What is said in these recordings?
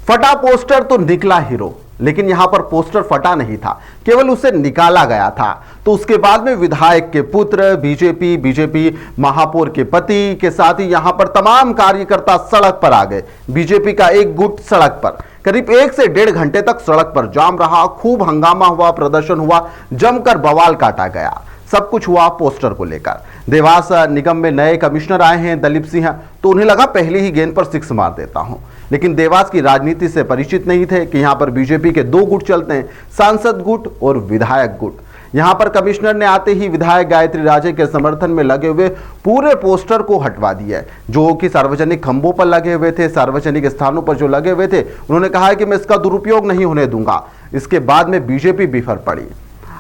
फटा पोस्टर तो निकला हीरो, लेकिन यहां पर पोस्टर फटा नहीं था, केवल उसे निकाला गया था। तो उसके बाद में विधायक के पुत्र, बीजेपी महापौर के पति के साथ ही यहां पर तमाम कार्यकर्ता सड़क पर आ गए। बीजेपी का एक गुट सड़क पर करीब 1 से 1.5 घंटे तक सड़क पर जाम रहा। खूब हंगामा हुआ, प्रदर्शन हुआ, जमकर बवाल काटा गया। सब कुछ हुआ पोस्टर को लेकर। देवास निगम में नए कमिश्नर आए हैं दलीप सिंह, तो उन्हें लगा पहली ही गेंद पर 6 मार देता हूं। लेकिन देवास की राजनीति से परिचित नहीं थे कि यहां पर बीजेपी के 2 गुट चलते हैं, सांसद गुट और विधायक गुट। यहां पर कमिश्नर ने आते ही विधायक गायत्री राजे के समर्थन में लगे हुए पूरे पोस्टर को हटवा दिया है, जो कि सार्वजनिक खंभों पर लगे हुए थे, सार्वजनिक स्थानों पर जो लगे हुए थे। उन्होंने कहा है कि मैं इसका दुरुपयोग नहीं होने दूंगा। इसके बाद में बीजेपी बिफर पड़ी।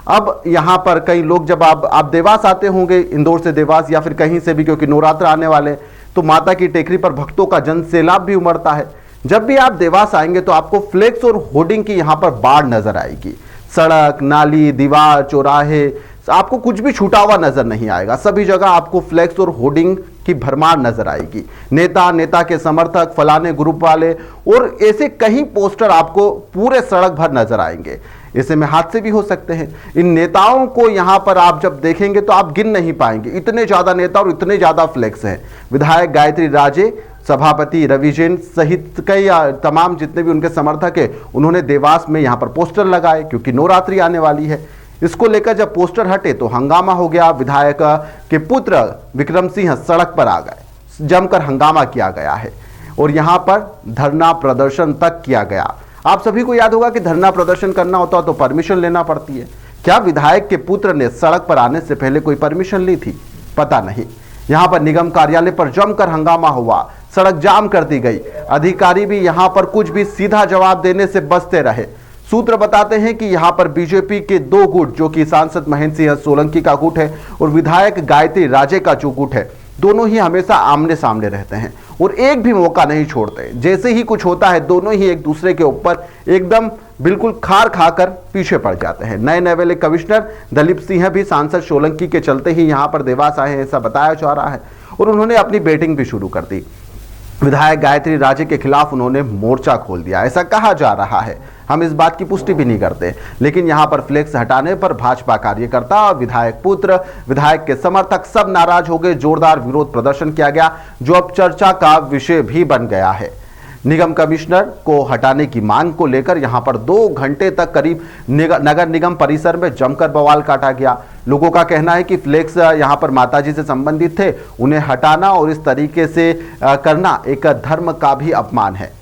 अब यहां पर कई लोग, जब आप देवास आते होंगे, इंदौर से देवास या फिर कहीं से भी, क्योंकि नवरात्र आने वाले, तो माता की टेकरी पर भक्तों का जन सैलाब भी उमड़ता है। जब भी आप देवास आएंगे तो आपको फ्लेक्स और होर्डिंग की यहां पर बाढ़ नजर आएगी। सड़क, नाली, दीवार, चौराहे, आपको कुछ भी छूटा हुआ नजर नहीं आएगा। सभी जगह आपको फ्लेक्स और होर्डिंग की भरमार नजर आएगी। नेता के समर्थक, फलाने ग्रुप वाले और ऐसे कई पोस्टर आपको पूरे सड़क भर नजर आएंगे। ऐसे में हादसे भी हो सकते हैं। इन नेताओं को यहां पर आप जब देखेंगे तो आप गिन नहीं पाएंगे, इतने ज्यादा नेता और इतने ज्यादा फ्लेक्स हैं। विधायक गायत्री राजे, सभापति रवि जैन सहित कई तमाम जितने भी उनके समर्थक हैं, उन्होंने देवास में यहां पर पोस्टर लगाए, क्योंकि नवरात्रि आने वाली है। इसको लेकर जब पोस्टर हटे तो हंगामा हो गया। विधायक के पुत्र विक्रम सिंह सड़क पर आ गए, जमकर हंगामा किया गया है और यहां पर धरना प्रदर्शन तक किया गया। आप सभी को याद होगा कि धरना प्रदर्शन करना होता तो परमिशन लेना पड़ती है। क्या विधायक के पुत्र ने सड़क पर आने से पहले कोई परमिशन ली थी? पता नहीं। यहां पर निगम कार्यालय पर जमकर हंगामा हुआ, सड़क जाम कर दी गई। अधिकारी भी यहां पर कुछ भी सीधा जवाब देने से बचते रहे। सूत्र बताते हैं कि यहां पर बीजेपी के 2 गुट, जो कि सांसद महेंद्र सिंह सोलंकी का गुट है और विधायक गायत्री राजे का जो गुट है, दोनों ही हमेशा आमने सामने रहते हैं और एक भी मौका नहीं छोड़ते। जैसे ही कुछ होता है, दोनों ही एक दूसरे के ऊपर एकदम बिल्कुल खार खाकर पीछे पड़ जाते हैं। नए नवेले कमिश्नर दलीप सिंह भी सांसद सोलंकी के चलते ही यहां पर देवास आए हैं, ऐसा बताया जा रहा है और उन्होंने अपनी बैटिंग भी शुरू कर दी। विधायक गायत्री राजे के खिलाफ उन्होंने मोर्चा खोल दिया, ऐसा कहा जा रहा है। हम इस बात की पुष्टि भी नहीं करते, लेकिन यहां पर फ्लेक्स हटाने पर भाजपा कार्यकर्ता, विधायक पुत्र, विधायक के समर्थक सब नाराज हो गए। जोरदार विरोध प्रदर्शन किया गया, जो अब चर्चा का विषय भी बन गया है। निगम कमिश्नर को हटाने की मांग को लेकर यहां पर 2 घंटे तक करीब नगर निगम परिसर में जमकर बवाल काटा गया। लोगों का कहना है कि फ्लेक्स यहां पर माताजी से संबंधित थे, उन्हें हटाना और इस तरीके से करना एक धर्म का भी अपमान है।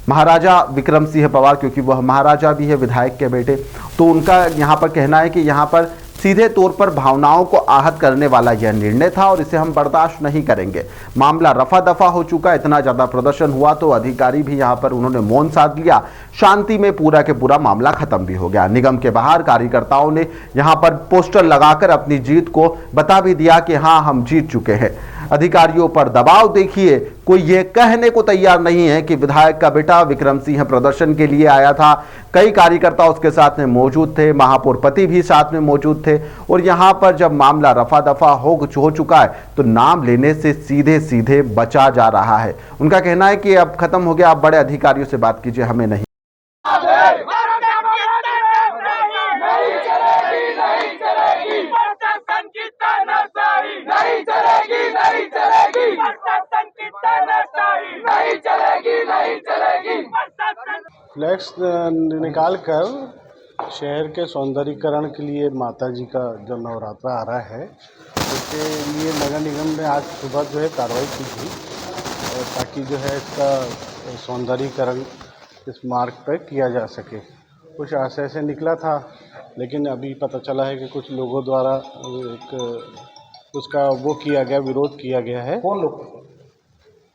महाराजा विक्रम सिंह पवार, क्योंकि वह महाराजा भी है विधायक के बेटे, तो उनका यहां पर कहना है कि यहां पर सीधे तौर पर भावनाओं को आहत करने वाला यह निर्णय था और इसे हम बर्दाश्त नहीं करेंगे। मामला रफा दफा हो चुका, इतना ज्यादा प्रदर्शन हुआ तो अधिकारी भी यहां पर उन्होंने मौन साध लिया। शांति में पूरा के पूरा मामला खत्म भी हो गया। निगम के बाहर कार्यकर्ताओं ने यहां पर पोस्टर लगाकर अपनी जीत को बता भी दिया कि हां, हम जीत चुके हैं। अधिकारियों पर दबाव देखिए, कोई यह कहने को तैयार नहीं है कि विधायक का बेटा विक्रम सिंह प्रदर्शन के लिए आया था। कई कार्यकर्ता उसके साथ में मौजूद थे, महापौर पति भी साथ में मौजूद थे और यहां पर जब मामला रफा दफा हो चुका है तो नाम लेने से सीधे सीधे बचा जा रहा है। उनका कहना है कि अब खत्म हो गया, आप बड़े अधिकारियों से बात कीजिए, हमें नहीं। फ्लैक्स निकाल कर शहर के सौंदर्यीकरण के लिए माताजी का जो नवरात्रा आ रहा है, उसके लिए नगर निगम ने आज सुबह जो है कार्रवाई की थी और ताकि जो है इसका सौंदर्यीकरण इस मार्ग पर किया जा सके। कुछ आशय से निकला था, लेकिन अभी पता चला है कि कुछ लोगों द्वारा एक उसका वो किया गया, विरोध किया गया है। कौन लोग?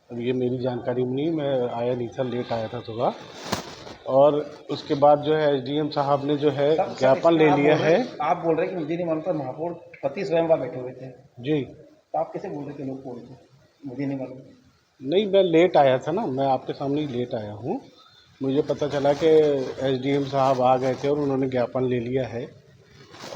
अब ये मेरी जानकारी में नहीं, मैं आया नहीं था, लेट आया था सुबह। और उसके बाद जो है एसडीएम साहब ने जो है ज्ञापन ले लिया है। आप बोल रहे हैं कि मुझे नहीं मालूम था, महापौर पति स्वयं वहाँ बैठे हुए थे जी। तो आप कैसे बोल रहे थे लोग बोल रहे थे? मुझे नहीं मालूम। नहीं, मैं लेट आया था ना, मैं आपके सामने ही लेट आया हूँ। मुझे पता चला कि एसडीएम साहब आ गए थे और उन्होंने ज्ञापन ले लिया है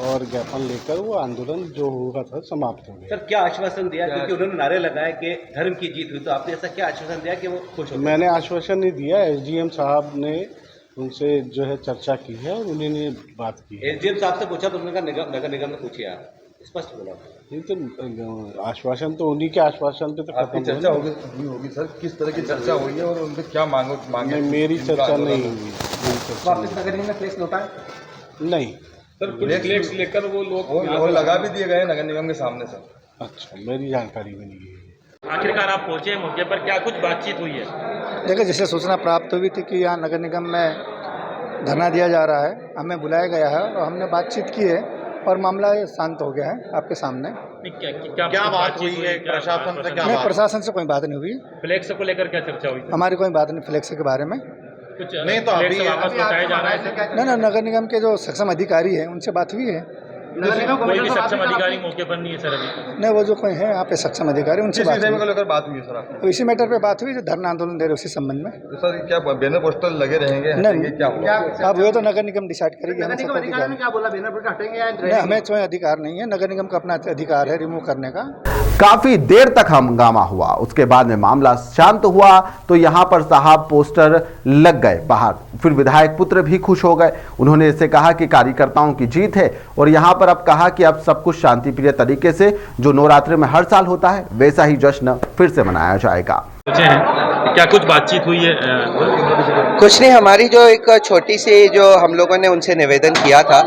और ज्ञापन लेकर वो आंदोलन जो हुआ था समाप्त हो गया। सर क्या आश्वासन दिया, क्योंकि उन्होंने नारे लगाए कि धर्म की जीत हुई, तो आपने ऐसा क्या आश्वासन दिया कि वो खुश हो गए? मैंने आश्वासन नहीं दिया, एसडीएम साहब ने उनसे जो है चर्चा की है और उन्होंने बात की है। एसडीएम साहब से पूछा तो उन्होंने कहा नगर निगम में पूछिए, आप स्पष्ट बोला। नहीं तो आश्वासन तो उन्हीं के आश्वासन पे तो आपकी खत्म चर्चा होगी सर, किस तरह की चर्चा हुई है और उनसे क्या मांगे? नहीं, मेरी चर्चा नहीं हुई। वापस नगर निगम में फ्लेक्स लौटा है? नहीं सर, कुछ फ्लेक्स लेकर वो लोग लगा भी दिए गए नगर निगम के सामने सर। अच्छा, मेरी जानकारी में नहीं है। आखिरकार आप पहुंचे मौके पर, क्या कुछ बातचीत हुई है? देखिए, जिससे सूचना प्राप्त हुई थी कि यहाँ नगर निगम में धरना दिया जा रहा है, हमें बुलाया गया है और हमने बातचीत की है और मामला शांत हो गया है आपके सामने। क्या बात हुई है? प्रशासन से क्या नहीं, प्रशासन से कोई बात नहीं हुई। फ्लेक्स को लेकर क्या चर्चा हुई? हमारी कोई बात नहीं फ्लेक्स के बारे में। कुछ नहीं, तो अभी वापस लौटाया जा रहा है? नहीं, नगर निगम के जो सक्षम अधिकारी हैं उनसे बात हुई है। कोई भी सक्षम अधिकारी मौके पर नहीं है सर अभी? नहीं, वो जो कोई है यहाँ पे सक्षम अधिकारी उनसे बात हुई। लेकर बात हुई है सर आपकी? तो इसी मैटर पे बात हुई जो धरना आंदोलन दे रहे उसी संबंध में। तो सर क्या बैनर पोस्टर लगे रहेंगे? नहीं, क्या होगा? अब वो तो नगर निगम डिसाइड करेगी। हमें सब अधिकार क्या बोला, बैनर पोस्टर हटेंगे या नहीं, हमें कोई अधिकार नहीं है। नगर निगम का अपना अधिकार है रिमूव करने का। काफी देर तक हंगामा हुआ, उसके बाद में मामला शांत हुआ तो यहां पर साहब पोस्टर लग गए बाहर। फिर विधायक पुत्र भी खुश हो गए। उन्होंने इसे कहा कि कार्यकर्ताओं की जीत है और यहां पर अब कहा कि अब सब कुछ शांतिप्रिय तरीके से जो नवरात्रि में हर साल होता है वैसा ही जश्न फिर से मनाया जाएगा। क्या कुछ बातचीत हुई है? कुछ नहीं, हमारी जो एक छोटी सी जो हम लोगों ने उनसे निवेदन किया था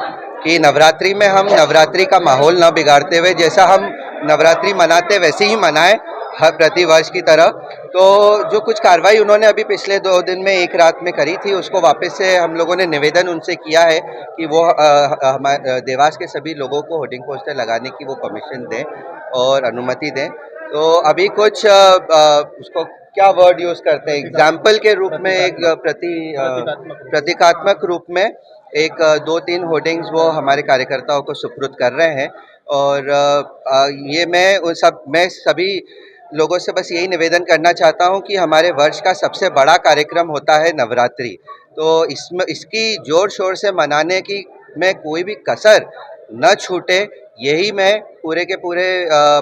कि नवरात्रि में हम नवरात्रि का माहौल न बिगाड़ते हुए जैसा हम नवरात्रि मनाते वैसे ही मनाएं हर प्रतिवर्ष की तरह। तो जो कुछ कार्रवाई उन्होंने अभी पिछले 2 दिन में एक रात में करी थी उसको वापस से हम लोगों ने निवेदन उनसे किया है कि वो देवास के सभी लोगों को होर्डिंग पोस्टर लगाने की वो परमिशन दें और अनुमति दें। तो अभी कुछ उसको क्या वर्ड यूज़ करते हैं, एग्जाम्पल के रूप में एक प्रतीकात्मक रूप में एक 2-3 होर्डिंग्स वो हमारे कार्यकर्ताओं को सुपुर्द कर रहे हैं। और ये मैं सभी लोगों से बस यही निवेदन करना चाहता हूँ कि हमारे वर्ष का सबसे बड़ा कार्यक्रम होता है नवरात्रि, तो इसकी जोर शोर से मनाने की में कोई भी कसर न छूटे, यही मैं पूरे के पूरे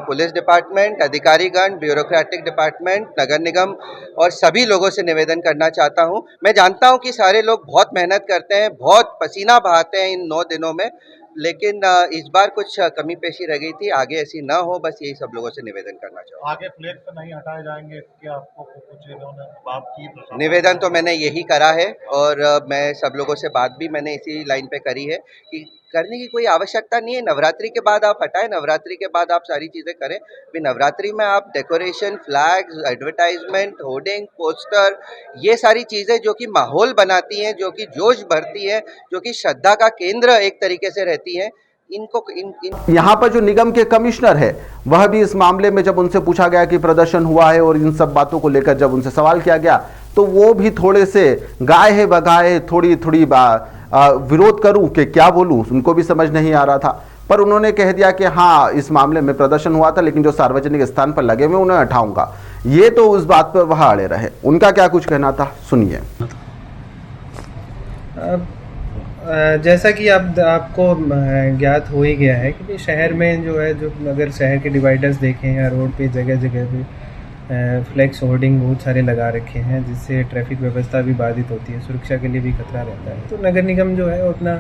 पुलिस डिपार्टमेंट, अधिकारीगण, ब्यूरोक्रेटिक डिपार्टमेंट, नगर निगम और सभी लोगों से निवेदन करना चाहता हूं। मैं जानता हूं कि सारे लोग बहुत मेहनत करते हैं, बहुत पसीना बहाते हैं इन 9 दिनों में, लेकिन इस बार कुछ कमी पेशी रह गई थी, आगे ऐसी ना हो, बस यही सब लोगों से निवेदन करना चाहूँगा। आगे फ्लैग तो नहीं हटाए जाएंगे, इसके आपको कुछ इन्होंने बात की? निवेदन तो मैंने यही करा है और मैं सब लोगों से बात भी मैंने इसी लाइन पे करी है कि करने की कोई आवश्यकता नहीं है। नवरात्रि के बाद आप हटाएं, नवरात्रि के बाद आप सारी चीज़ें करें। भी नवरात्रि में आप decoration, flags, advertisement, hoarding, poster, ये सारी चीज़ें जो कि माहौल बनाती हैं, जो कि जोश भरती है, जो कि श्रद्धा का केंद्र एक तरीके से रहती हैं, इनको यहाँ पर जो निगम के कमिश्नर है वह भी इस मामले में जब उनसे पूछा गया कि प्रदर्शन हुआ है और इन सब बातों को लेकर जब उनसे सवाल किया गया तो वो भी थोड़े से गाए है बगाए, थोड़ी विरोध करूं कि क्या बोलूं, उनको भी समझ नहीं आ रहा था। पर उन्होंने कह दिया कि हाँ इस मामले में प्रदर्शन हुआ था, लेकिन जो सार्वजनिक स्थान पर लगे हुए उन्हें हटाऊंगा। ये तो उस बात पर वह अड़े रहे। उनका क्या कुछ कहना था, सुनिए। जैसा कि आपको ज्ञात हो ही गया है कि शहर में जो है, जो अगर शहर के डिवाइडर्स देखें या रोड पे जगह जगह पे फ्लैक्स होर्डिंग बहुत सारे लगा रखे हैं, जिससे ट्रैफिक व्यवस्था भी बाधित होती है, सुरक्षा के लिए भी खतरा रहता है। तो नगर निगम जो है अपना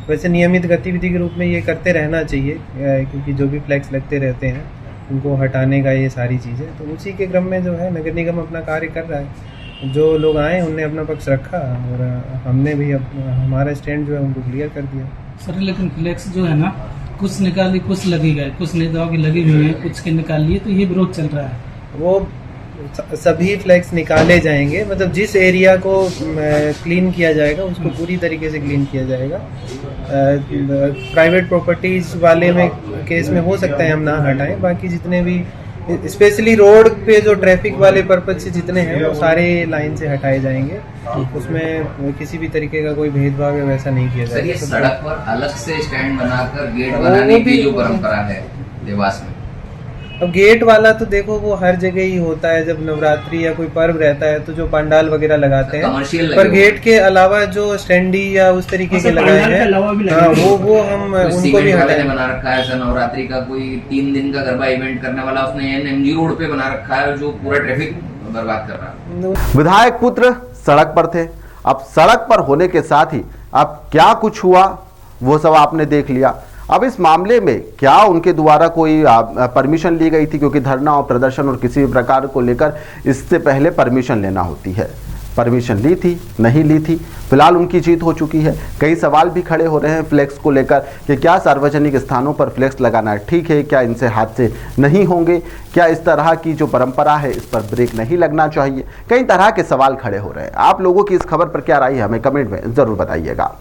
वैसे नियमित गतिविधि के रूप में ये करते रहना चाहिए, क्योंकि जो भी फ्लैक्स लगते रहते हैं उनको हटाने का ये सारी चीज़ें, तो उसी के क्रम में जो है नगर निगम अपना कार्य कर रहा है। जो लोग आए उनने अपना पक्ष रखा और हमने भी हमारा स्टैंड जो है उनको क्लियर कर दिया। सर लेकिन फ्लैक्स जो है ना, कुछ निकाली कुछ लगी गए, कुछ नेताओं की लगी हुई है, कुछ के निकाल लिए, तो ये विरोध चल रहा है। वो सभी फ्लैक्स निकाले जाएंगे, मतलब जिस एरिया को क्लीन किया जाएगा उसको पूरी तरीके से क्लीन किया जाएगा। प्राइवेट प्रॉपर्टीज वाले में केस में हो सकता है हम ना हटाएं, बाकी जितने भी स्पेशली रोड पे जो ट्रैफिक वाले पर्पज से जितने हैं वो सारे लाइन से हटाए जाएंगे। उसमें किसी भी तरीके का कोई भेदभाव या वैसा नहीं किया जाएगा। ये सड़क पर अलग से स्टैंड बनाकर गेट बनाने की जो परंपरा है देवास में, अब गेट वाला तो देखो वो हर जगह ही होता है, जब नवरात्रि या कोई पर्व रहता है तो जो पंडाल वगैरह लगाते हैं, पर गेट के अलावा जो स्टैंडी या उस तरीके के लगाए हैं वो हम उनको भी हटाए बना रखा है। ऐसा नवरात्रि का कोई 3 दिन का गरबा इवेंट करने वाला उसने एमजी रोड पे बना रखा है जो पूरा ट्रैफिक बर्बाद कर रहा है। विधायक पुत्र सड़क पर थे। अब सड़क पर होने के साथ ही अब क्या कुछ हुआ वो सब आपने देख लिया। अब इस मामले में क्या उनके द्वारा कोई परमिशन ली गई थी, क्योंकि धरना और प्रदर्शन और किसी भी प्रकार को लेकर इससे पहले परमिशन लेना होती है। परमिशन ली थी, नहीं ली थी, फिलहाल उनकी जीत हो चुकी है। कई सवाल भी खड़े हो रहे हैं फ्लेक्स को लेकर कि क्या सार्वजनिक स्थानों पर फ्लेक्स लगाना ठीक है, क्या इनसे हादसे नहीं होंगे, क्या इस तरह की जो परंपरा है इस पर ब्रेक नहीं लगना चाहिए। कई तरह के सवाल खड़े हो रहे हैं। आप लोगों की इस खबर पर क्या राय है हमें कमेंट में ज़रूर बताइएगा।